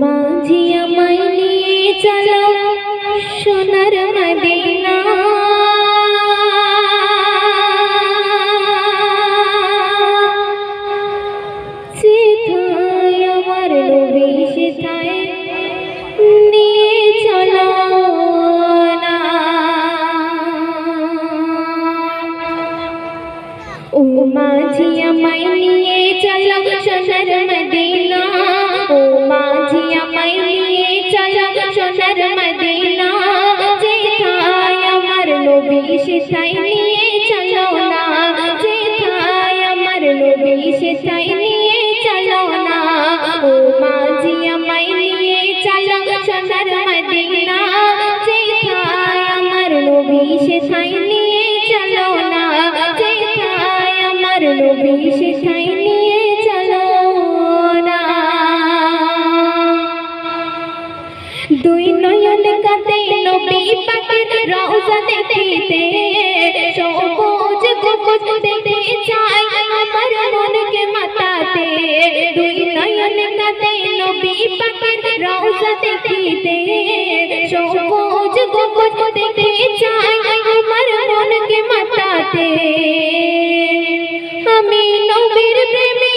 মাঝি আমায় নিয়ে চলো সোনার মদিনা, সেথায় আমার নবী সেথায় নিয়ে চলো না। ও মাঝি আমায় নিয়ে চলো সোনার মদিনা, ও মাঝি আমায় নিয়ে চলো সোনার মদিনা, যেথায় আমার নবী সেথায় নিয়ে চলো না, যেথায় আমার নবী সেথায় নিয়ে চলো না। ও মাঝি আমায় নিয়ে চলো সোনার মদিনা, যেথায় আমার নবী সেথায় নিয়ে চলো না, যেথায় আমার নবী সেথায় নিয়ে চলো না। দুই নয়ন কাঁদে নবী পাকের রওজা দেখিতে, সবুজ সবুজ দেখতে চাই আমার মনকে মাতাতে। দুই নয়ন কাঁদে নবী পাকের রওজা দেখিতে, সবুজ সবুজ দেখতে চাই আমার মনকে মাতাতে। আমি নবীর প্রেমে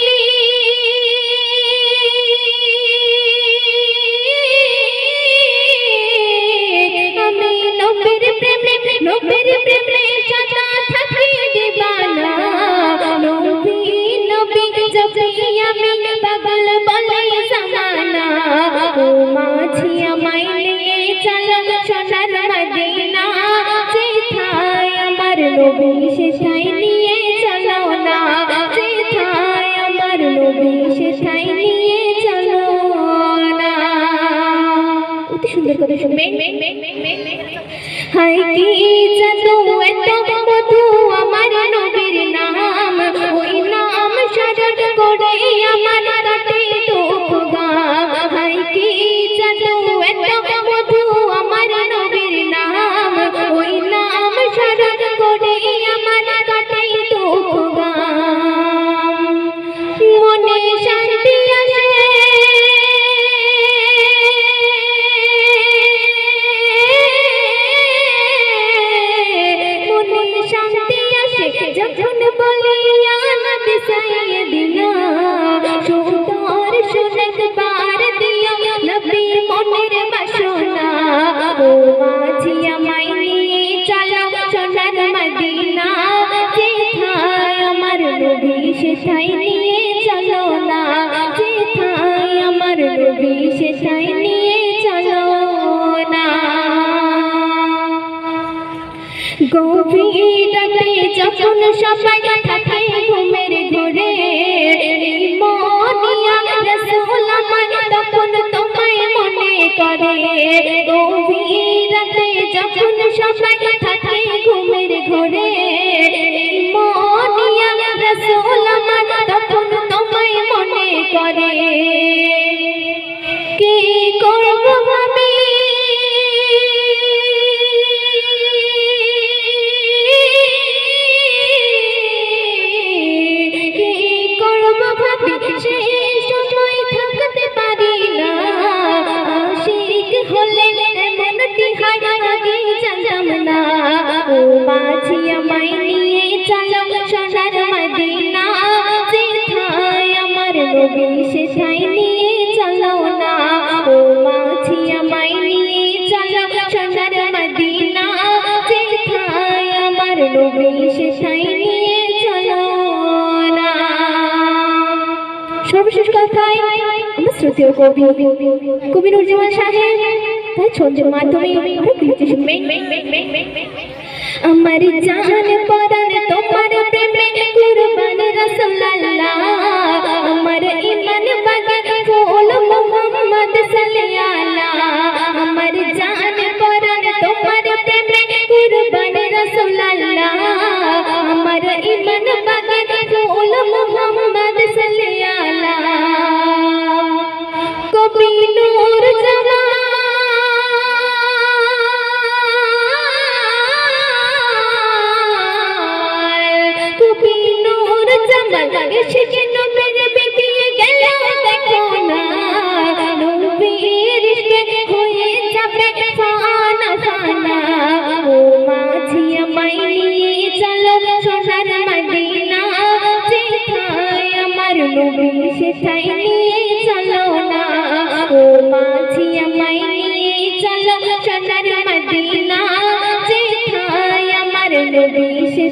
নবীর প্রেমে সদা থাকি দিবানা, নবী নবী জপি আমি পাগল বলে জামানা। ও মাঝি আমায় নিয়ে চলো সোনার মদিনা, যেথায় আমার নবী সেথায় নিয়ে চলো না, যেথায় আমার নবী সেথায় নিয়ে চলো না। অতি সুন্দর করে শুনবেন। হায় কি জাদু এত মধু আমার নবীর নাম, ওই নাম স্মরণ করে আমার কাটে দুঃখ গাম। হায় কি জাদু এত মধু আমার নবীর নাম, ওই নাম স্মরণ করে আমার কাটে দুঃখ গাম। মনে শান্তি আসে যখন বলি ইয়া নবী সাইয়্যিদিনা, সুন্দর সুনেক বার দিও নবী মনের বাসনা। ও মাঝি আমায় নিয়ে চলো সোনার মদিনা, যেথায় আমার নবী সেথায় নিয়ে চলো না, যেথায় আমার নবী সেথায় নিয়ে চলো না। গভীর রাতে যখন সবাই থাকে ঘুমের ঘোরে, মনিয়া রাসূল আমায় তখন তোমায় মনে করে। গভীর রাতে যখন সবাই থাকে ঘুমের ঘোরে, মনিয়া রাসূল আমায় তখন তোমায় মনে করে। কি করব ভাবি সেই সময় থাকতে পারি না, আশিক হলে এমনটি হয় আগে জানতাম না। ও মাঝি আমায় নিয়ে চলো সোনার মদিনা, যেথায় আমার নবী সেথায় নিয়ে চলো না। ও মাঝি আমায় নিয়ে চলো সোনার মদিনা, যেথায় আমার নবী সেথায় নিয়ে চলো না। সর্বশেষ কথায় আমার শ্রুতিও কবি নুরজামান সাহেব তাই ছন্দের মাধ্যমে আরো কিছু শুনবেন। আমার জান পরাণ তোমার প্রেমে কুরবান রাসূলুল্লাহ, আমার ঈমান বাগে ফুল মুহাম্মদ সাল্লাল্লাহ। আমার জান পরাণ তোমার প্রেমে কুরবান রাসূলুল্লাহ, আমার ঈমান বাগে ফুল মুহাম্মদ সাল্লাল্লাহ। কবি নুরজামান এসে নবীর বিবিয়ে গেল দেখো না, নবী ভালোবেসে